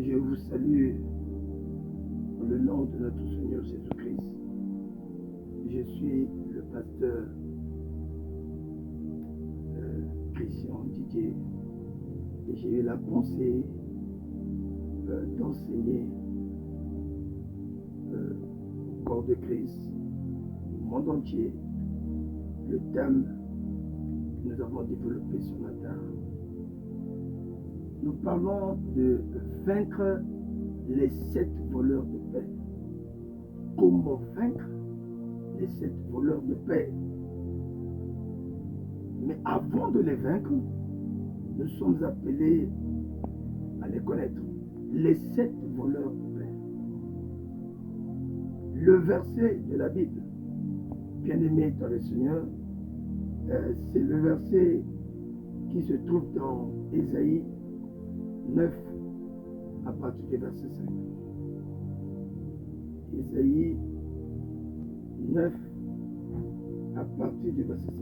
Je vous salue dans le nom de notre Seigneur Jésus-Christ. Je suis le pasteur Christian Didier et j'ai eu la pensée d'enseigner au corps de Christ, au monde entier, le thème que nous avons développé ce matin. Nous parlons de vaincre les 7 voleurs de paix. Comment vaincre les 7 voleurs de paix? Mais avant de les vaincre, nous sommes appelés à les connaître. Les 7 voleurs de paix. Le verset de la Bible, bien-aimé dans le Seigneur, c'est le verset qui se trouve dans Ésaïe 9 à partir du verset 5. Ésaïe 9 à partir du verset 5.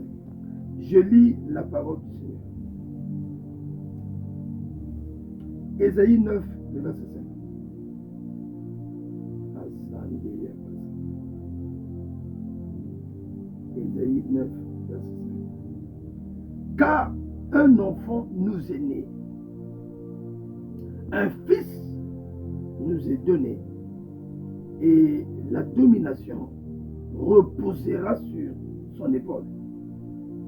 Je lis la parole du Seigneur. Ésaïe 9, le verset 5. Ésaïe 9, verset 5. Car un enfant nous est né, un fils nous est donné, et la domination reposera sur son épaule.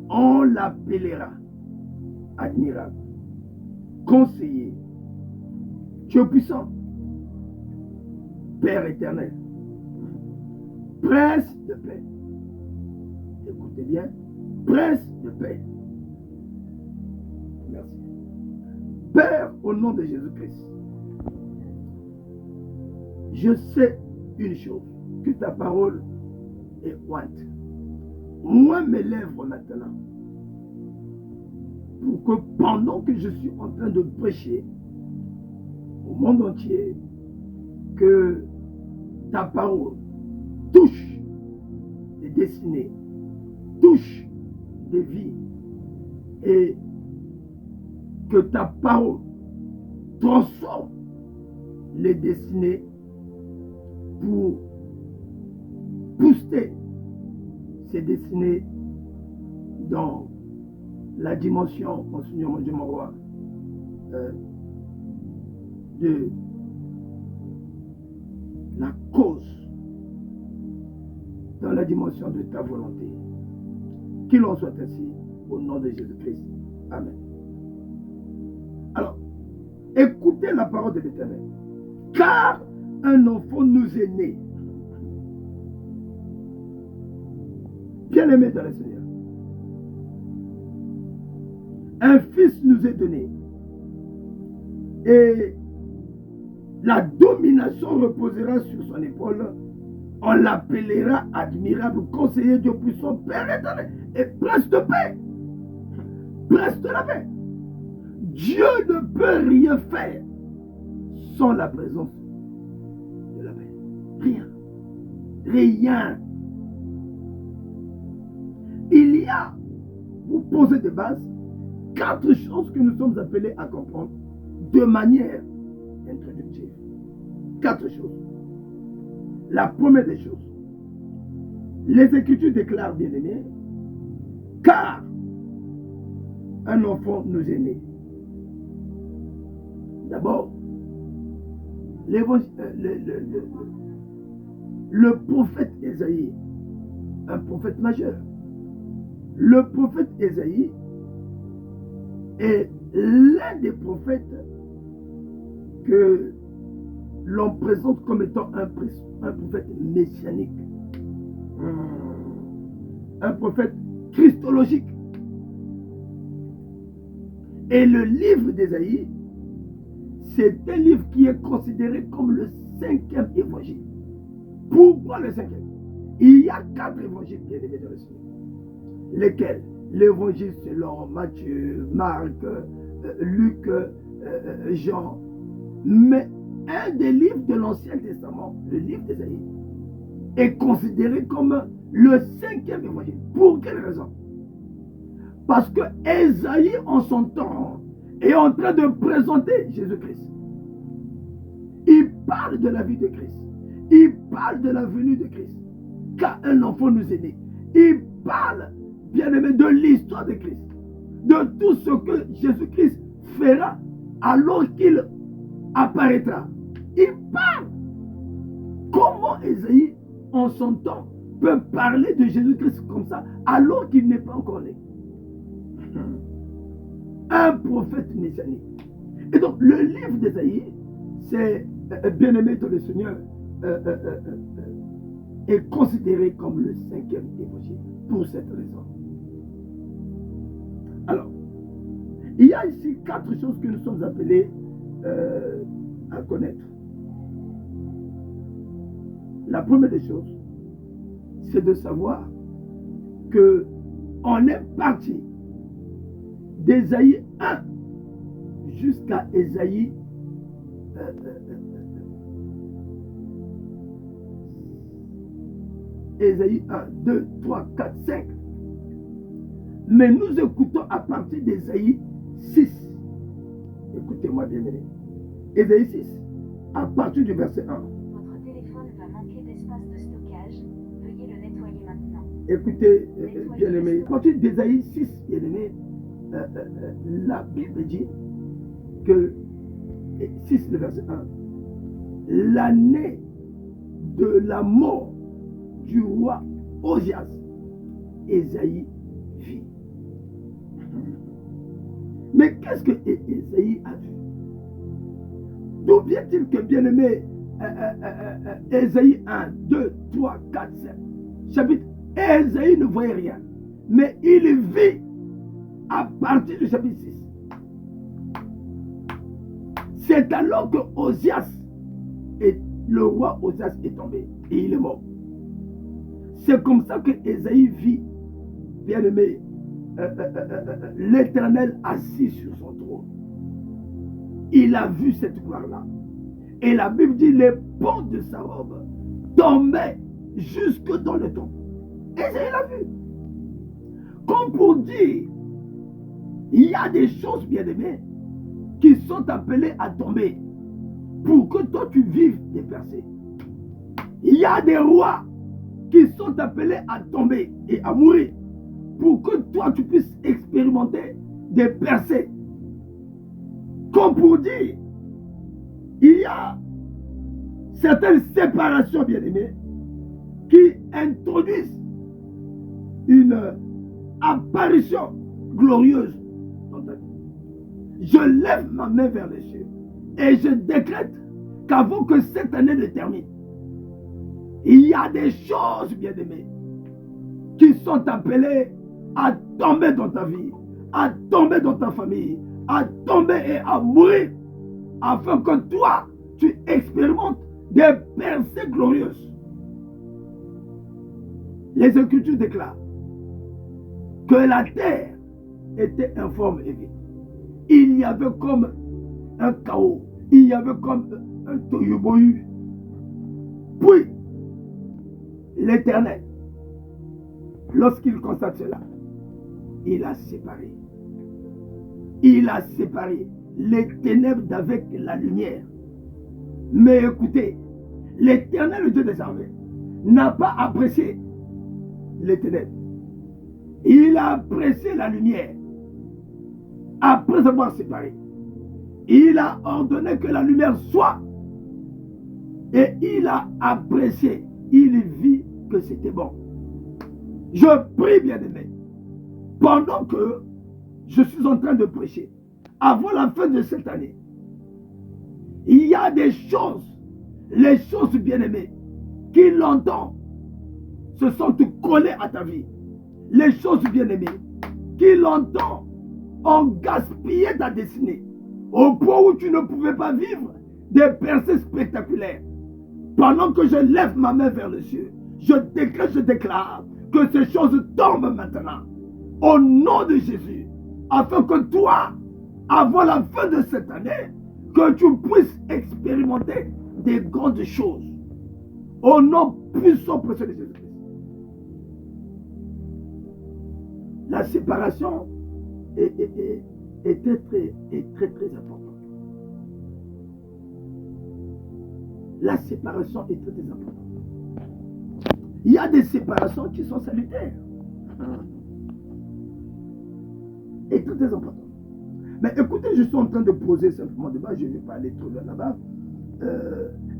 On l'appellera admirable, conseiller, Dieu puissant, Père éternel, prince de paix. Écoutez bien, prince de paix. Merci. Père, au nom de Jésus-Christ, je sais une chose, que ta parole est ointe. Moi mes lèvres maintenant, pour que pendant que je suis en train de prêcher au monde entier, que ta parole touche des destinées, touche des vies, et que ta parole transforme les destinées pour booster ces destinées dans la dimension, mon Seigneur, mon Dieu, mon roi, de la cause, dans la dimension de ta volonté. Qu'il en soit ainsi, au nom de Jésus-Christ. Amen. Alors, écoutez la parole de l'Éternel. Car un enfant nous est né. Bien-aimé dans le Seigneur. Un fils nous est donné. Et la domination reposera sur son épaule. On l'appellera admirable, conseiller, Dieu puissant, Père éternel et prince de paix. Prince de la paix. Dieu ne peut rien faire sans la présence de la paix. Rien. Rien. Il y a, pour poser des bases, 4 choses que nous sommes appelés à comprendre de manière introductive. 4 choses. La première des choses, les Écritures déclarent, bien-aimés, car un enfant nous est né. D'abord, le prophète Ésaïe, un prophète majeur, le prophète Ésaïe est l'un des prophètes que l'on présente comme étant un prophète messianique, un prophète christologique. Et le livre d'Ésaïe, c'est un livre qui est considéré comme le 5e évangile. Pourquoi le 5e? Il y a 4 évangiles bien aimés dans le Seigneur. Lesquels? L'évangile selon Matthieu, Marc, Luc, Jean. Mais un des livres de l'Ancien Testament, le livre d'Ésaïe, est considéré comme le 5e évangile. Pour quelle raison? Parce que Ésaïe, en son temps, est en train de présenter Jésus-Christ. parle de la vie de Christ. Il parle de la venue de Christ. Car un enfant nous est né. Il parle, bien aimé, de l'histoire de Christ. De tout ce que Jésus-Christ fera alors qu'il apparaîtra. Il parle. Comment Ésaïe, en son temps, peut parler de Jésus-Christ comme ça alors qu'il n'est pas encore né? Un prophète messianique. Et donc, le livre d'Ésaïe, c'est, bien-aimé dans le Seigneur, est considéré comme le 5e évangile pour cette raison. Alors, il y a ici 4 choses que nous sommes appelés à connaître. La première des choses, c'est de savoir que on est parti d'Ésaïe 1 jusqu'à Ésaïe Ésaïe 1, 2, 3, 4, 5. Mais nous écoutons à partir d'Ésaïe 6. Écoutez-moi bien, aimé. Ésaïe 6, à partir du verset 1. Votre téléphone va manquer d'espace de stockage. Veuillez le nettoyer maintenant. Écoutez, bien aimé, à partir d'Ésaïe 6, bien aimé, la Bible dit que 6, le verset 1, l'année de la mort du roi Osias, Ésaïe vit. Mais qu'est-ce que Ésaïe a vu? D'où vient-il que, bien aimé, Ésaïe 1, 2, 3, 4, 5, chapitre, Ésaïe ne voyait rien, mais il vit à partir du chapitre 6. C'est alors que Osias, le roi Osias est tombé et il est mort. C'est comme ça que Ésaïe vit, bien aimé, l'Éternel assis sur son trône. Il a vu cette gloire-là. Et la Bible dit, les pans de sa robe tombaient jusque dans le temple. Ésaïe l'a vu. Comme pour dire, il y a des choses, bien aimées, qui sont appelées à tomber pour que toi tu vives des percées. Il y a des rois qui sont appelés à tomber et à mourir pour que toi tu puisses expérimenter des percées. Comme pour dire, il y a certaines séparations, bien aimées, qui introduisent une apparition glorieuse dans ta vie. Je lève ma main vers les cieux et je décrète qu'avant que cette année ne termine, il y a des choses, bien aimées, qui sont appelées à tomber dans ta vie, à tomber dans ta famille, à tomber et à mourir, afin que toi, tu expérimentes des percées glorieuses. Les Écritures déclarent que la terre était informe et vide. Il y avait comme un chaos, il y avait comme un tohubohu. Puis, l'Éternel, lorsqu'il constate cela, il a séparé. Il a séparé les ténèbres d'avec la lumière. Mais écoutez, l'Éternel, le Dieu des armées, n'a pas apprécié les ténèbres. Il a apprécié la lumière. Après avoir séparé, il a ordonné que la lumière soit. Et il a apprécié. Il vit que c'était bon. Je prie, bien-aimé, pendant que je suis en train de prêcher, avant la fin de cette année, il y a des choses, les choses bien-aimées, qui longtemps se sont collées à ta vie. Les choses bien-aimées, qui longtemps ont gaspillé ta destinée, au point où tu ne pouvais pas vivre des percées spectaculaires. Pendant que je lève ma main vers le ciel, je décrète, je déclare que ces choses tombent maintenant, au nom de Jésus, afin que toi, avant la fin de cette année, que tu puisses expérimenter des grandes choses, au nom puissant précieux de Jésus-Christ. La séparation est très, très importante. la séparation est très importante. Il y a des séparations qui sont salutaires. Et très importantes. Mais écoutez, je suis en train de poser simplement débat, je ne vais pas aller trop loin là-bas.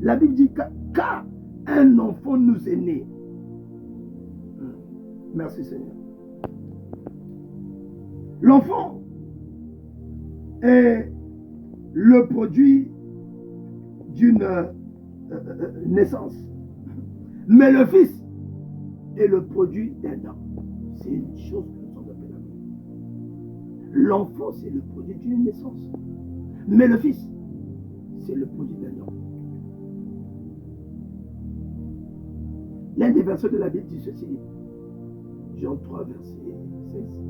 La Bible dit car un enfant nous est né. Merci Seigneur. L'enfant est le produit d'une naissance. Mais le fils est le produit d'un don. C'est une chose que nous sommes appelés. L'enfant, c'est le produit d'une naissance. Mais le fils, c'est le produit d'un don. L'un des versets de la Bible dit ceci. Jean 3, verset 16.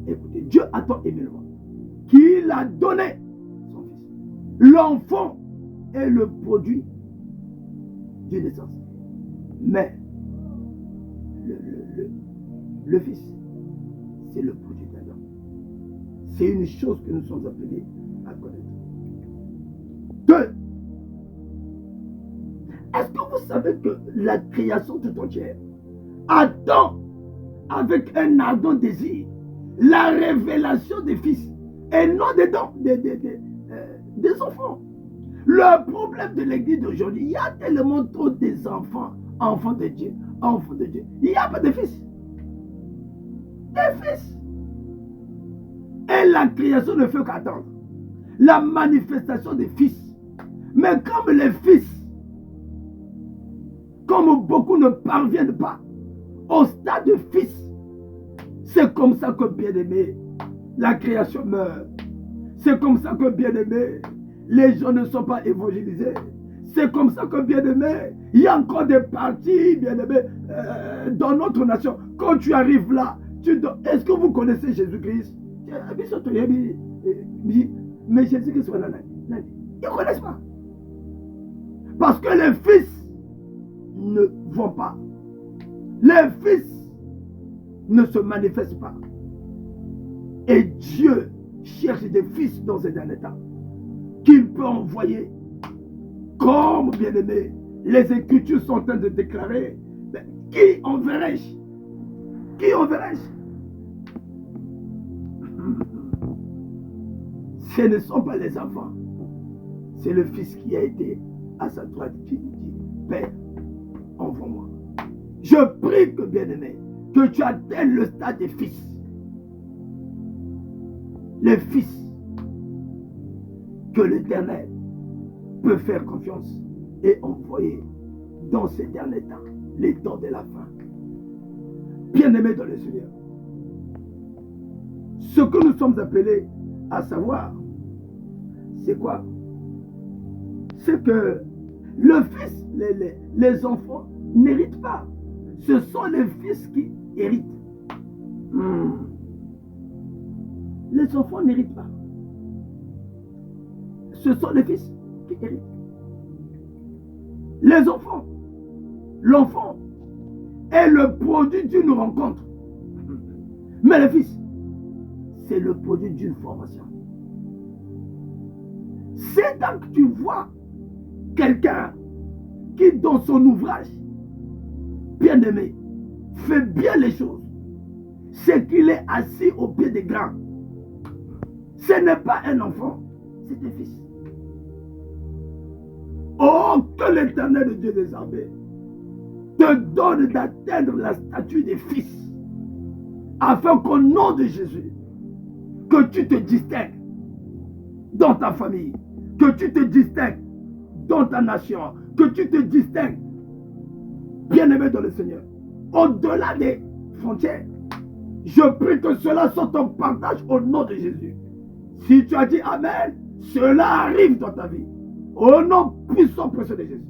Écoutez, Dieu a tant aimé le monde qu'il a donné son fils. L'enfant est le produit d'une naissance. Mais le fils, c'est le produit d'un homme. C'est une chose que nous sommes appelés à connaître. 2. Est-ce que vous savez que la création tout entière attend avec un ardent désir la révélation des fils et non des enfants? Le problème de l'église d'aujourd'hui, il y a tellement trop des enfants de Dieu, enfants de Dieu. Il n'y a pas de fils. Des fils. Et la création ne fait qu'attendre la manifestation des fils. Mais comme les fils, comme beaucoup ne parviennent pas au stade de fils, c'est comme ça que, bien aimé, la création meurt. C'est comme ça que, bien aimé, les gens ne sont pas évangélisés. C'est comme ça que, bien aimé, il y a encore des partis, bien aimé, dans notre nation. Quand tu arrives là, est-ce que vous connaissez Jésus-Christ? Mais Jésus-Christ, ils ne connaissent pas. Parce que les fils ne vont pas. Les fils ne se manifestent pas. Et Dieu cherche des fils dans ces derniers temps qu'il peut envoyer. Comme, bien aimé, les Écritures sont en train de déclarer, qui enverrai-je? Qui enverrai-je? Ce ne sont pas les enfants. C'est le fils qui a été à sa droite qui dit, Père, envoie-moi. Je prie que, bien aimé, que tu atteignes le stade des fils. Les fils que l'Éternel peut faire confiance et envoyer dans ces derniers temps, les temps de la fin. Bien-aimés dans le Seigneur, ce que nous sommes appelés à savoir, c'est quoi? C'est que le fils, les enfants n'héritent pas. Ce sont les fils qui héritent. Les enfants n'héritent pas. Ce sont les fils qui héritent. Les enfants, l'enfant est le produit d'une rencontre. Mais le fils, c'est le produit d'une formation. C'est quand tu vois quelqu'un qui, dans son ouvrage, bien aimé, fait bien les choses, c'est qu'il est assis au pied des grands. Ce n'est pas un enfant, c'est un fils. Oh, que l'Éternel, Dieu des armées, te donne d'atteindre la statue des fils, afin qu'au nom de Jésus, que tu te distingues dans ta famille, que tu te distingues dans ta nation, que tu te distingues, bien-aimé dans le Seigneur, au-delà des frontières. Je prie que cela soit ton partage au nom de Jésus. Si tu as dit Amen, cela arrive dans ta vie. Au nom puissant précieux de Jésus.